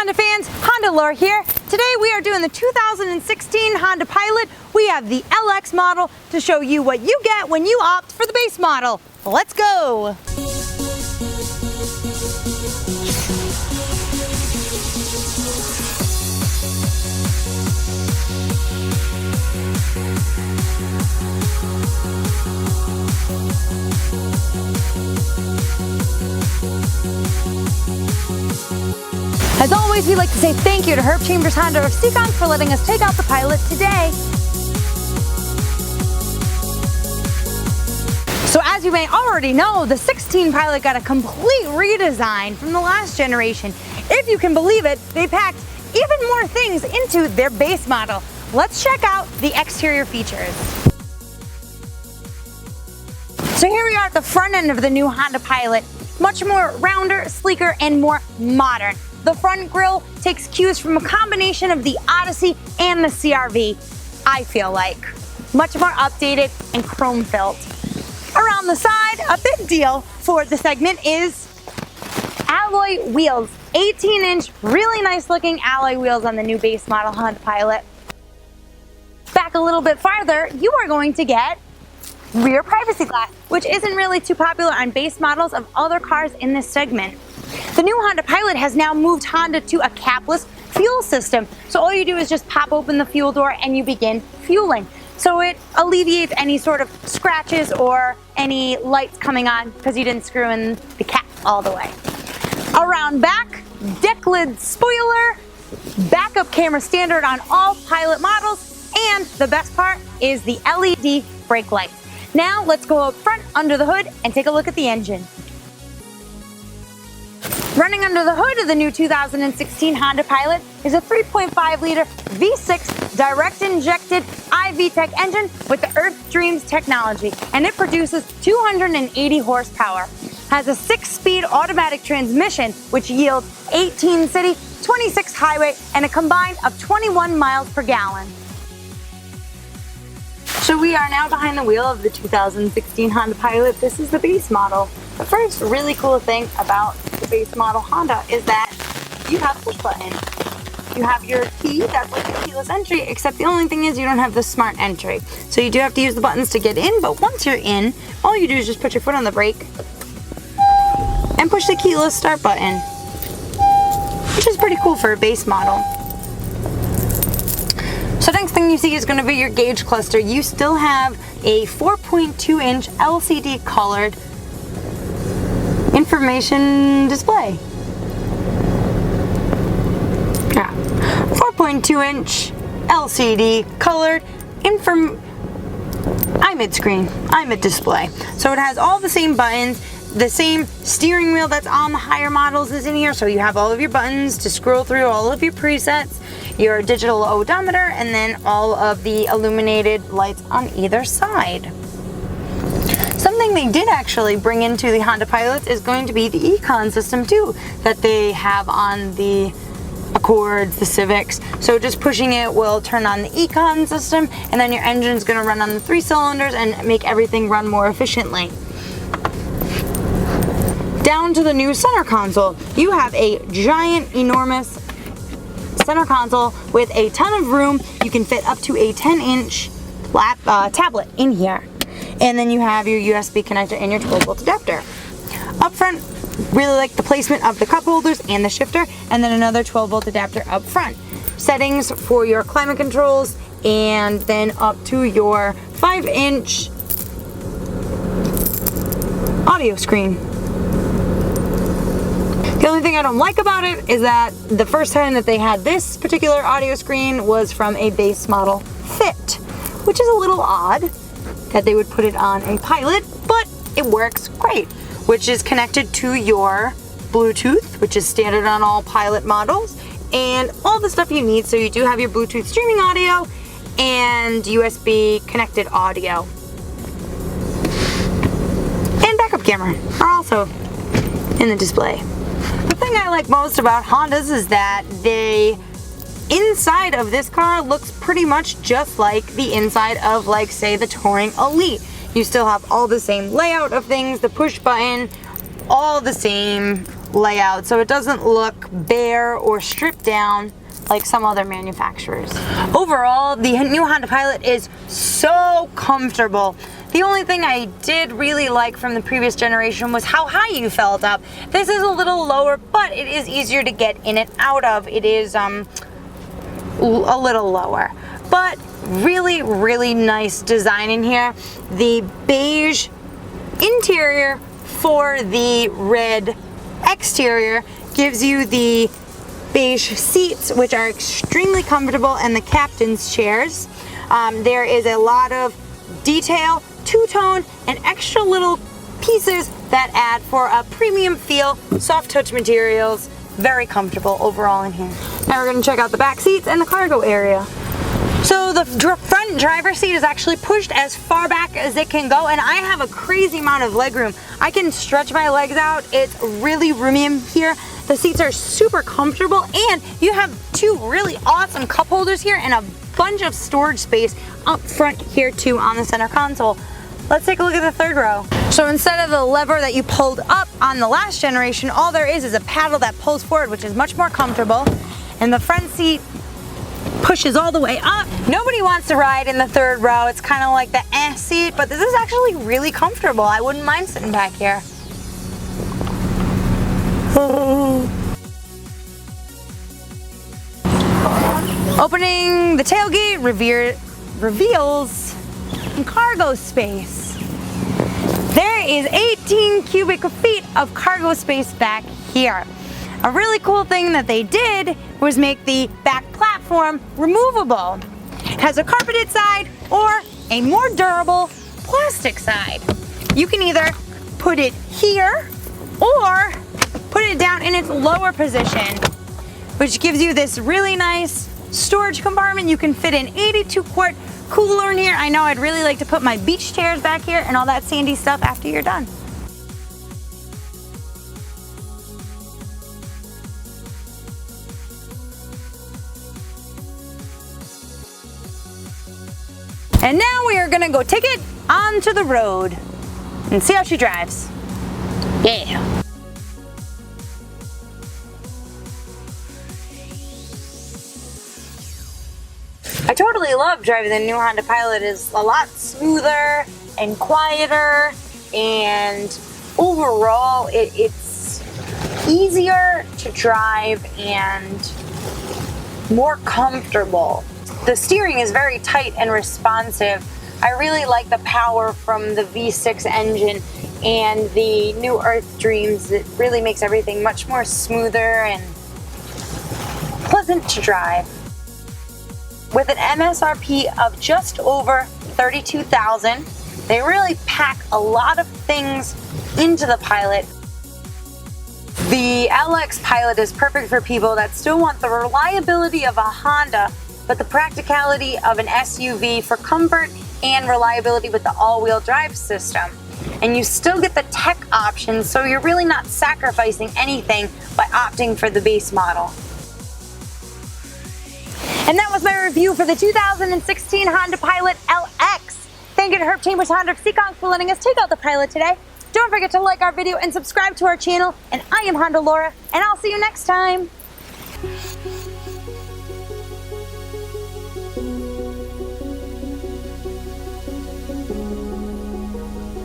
Honda fans, Honda Lore here. Today we are doing the 2016 Honda Pilot. We have the LX model to show you what you get when you opt for the base model. Let's go! As always, we'd like to say thank you to Herb Chambers Honda of Seekonk for letting us take out the Pilot today. So as you may already know, the 16 Pilot got a complete redesign from the last generation. If you can believe it, they packed even more things into their base model. Let's check out the exterior features. So here we are at the front end of the new Honda Pilot. Much more rounder, sleeker, and more modern. The front grille takes cues from a combination of the Odyssey and the CR-V, I feel like. Much more updated and chrome filled. Around the side, a big deal for the segment is alloy wheels. 18-inch, really nice looking alloy wheels on the new base model Honda Pilot. Back a little bit farther, you are going to get rear privacy glass, which isn't really too popular on base models of other cars in this segment. The new Honda Pilot has now moved Honda to a capless fuel system. So all you do is just pop open the fuel door and you begin fueling. So it alleviates any sort of scratches or any lights coming on because you didn't screw in the cap all the way. Around back, deck lid spoiler, backup camera standard on all Pilot models, and the best part is the LED brake lights. Now let's go up front under the hood and take a look at the engine. Running under the hood of the new 2016 Honda Pilot is a 3.5 liter V6 direct injected iVTEC engine with the Earth Dreams technology, and it produces 280 horsepower. Has a 6-speed automatic transmission which yields 18 city, 26 highway, and a combined of 21 miles per gallon. So we are now behind the wheel of the 2016 Honda Pilot. This is the base model. The first really cool thing about the base model Honda is that you have a push button. You have your key, that's like a keyless entry, except the only thing is you don't have the smart entry. So you do have to use the buttons to get in, but once you're in, all you do is just put your foot on the brake and push the keyless start button, which is pretty cool for a base model. So next thing you see is going to be your gauge cluster. You still have a 4.2 inch LCD colored information display. Yeah, 4.2 inch LCD colored IMID display. So it has all the same buttons. The same steering wheel that's on the higher models is in here, so you have all of your buttons to scroll through all of your presets, your digital odometer, and then all of the illuminated lights on either side. Something they did actually bring into the Honda Pilots is going to be the Econ System too, that they have on the Accords, the Civics. So just pushing it will turn on the Econ System, and then your engine's going to run on the 3 cylinders and make everything run more efficiently. Down to the new center console. You have a giant, enormous center console with a ton of room. You can fit up to a 10-inch tablet in here. And then you have your USB connector and your 12-volt adapter. Up front, really like the placement of the cup holders and the shifter, and then another 12-volt adapter up front. Settings for your climate controls, and then up to your 5-inch audio screen. The only thing I don't like about it is that the first time that they had this particular audio screen was from a base model Fit, which is a little odd that they would put it on a Pilot, but it works great, which is connected to your Bluetooth, which is standard on all Pilot models, and all the stuff you need. So you do have your Bluetooth streaming audio and USB connected audio. And backup camera are also in the display. The thing I like most about Hondas is that the inside of this car looks pretty much just like the inside of, like, say, the Touring Elite. You still have all the same layout of things, the push button, all the same layout so it doesn't look bare or stripped down like some other manufacturers. Overall, the new Honda Pilot is so comfortable. The only thing I did really like from the previous generation was how high you felt up. This is a little lower, but it is easier to get in and out of. It is a little lower, but really, really nice design in here. The beige interior for the red exterior gives you the beige seats, which are extremely comfortable, and the captain's chairs. There is a lot of detail, two-tone, and extra little pieces that add for a premium feel, soft touch materials, very comfortable overall in here. Now we're going to check out the back seats and the cargo area. So the front driver's seat is actually pushed as far back as it can go, and I have a crazy amount of leg room. I can stretch my legs out. It's really roomy in here. The seats are super comfortable, and you have two really awesome cup holders here and a bunch of storage space up front here too on the center console. Let's take a look at the third row. So instead of the lever that you pulled up on the last generation, all there is a paddle that pulls forward, which is much more comfortable. And the front seat pushes all the way up. Nobody wants to ride in the third row. It's kind of like the seat, but this is actually really comfortable. I wouldn't mind sitting back here. Opening the tailgate reveals some cargo space. There is 18 cubic feet of cargo space back here. A really cool thing that they did was make the back platform removable. It has a carpeted side or a more durable plastic side. You can either put it here or put it down in its lower position, which gives you this really nice storage compartment. You can fit an 82-quart cooler in here. I know I'd really like to put my beach chairs back here and all that sandy stuff after you're done. And now we are gonna go take it onto the road and see how she drives. Yeah. I totally love driving the new Honda Pilot. It's a lot smoother and quieter, and overall it's easier to drive and more comfortable. The steering is very tight and responsive. I really like the power from the V6 engine and the new Earth Dreams. It really makes everything much more smoother and pleasant to drive. With an MSRP of just over $32,000, they really pack a lot of things into the Pilot. The LX Pilot is perfect for people that still want the reliability of a Honda, but the practicality of an SUV for comfort and reliability with the all-wheel drive system. And you still get the tech options, so you're really not sacrificing anything by opting for the base model. And that was my review for the 2016 Honda Pilot LX. Thank you to Herb Chambers Honda of Seekonk for letting us take out the Pilot today. Don't forget to like our video and subscribe to our channel. And I am Honda Laura, and I'll see you next time.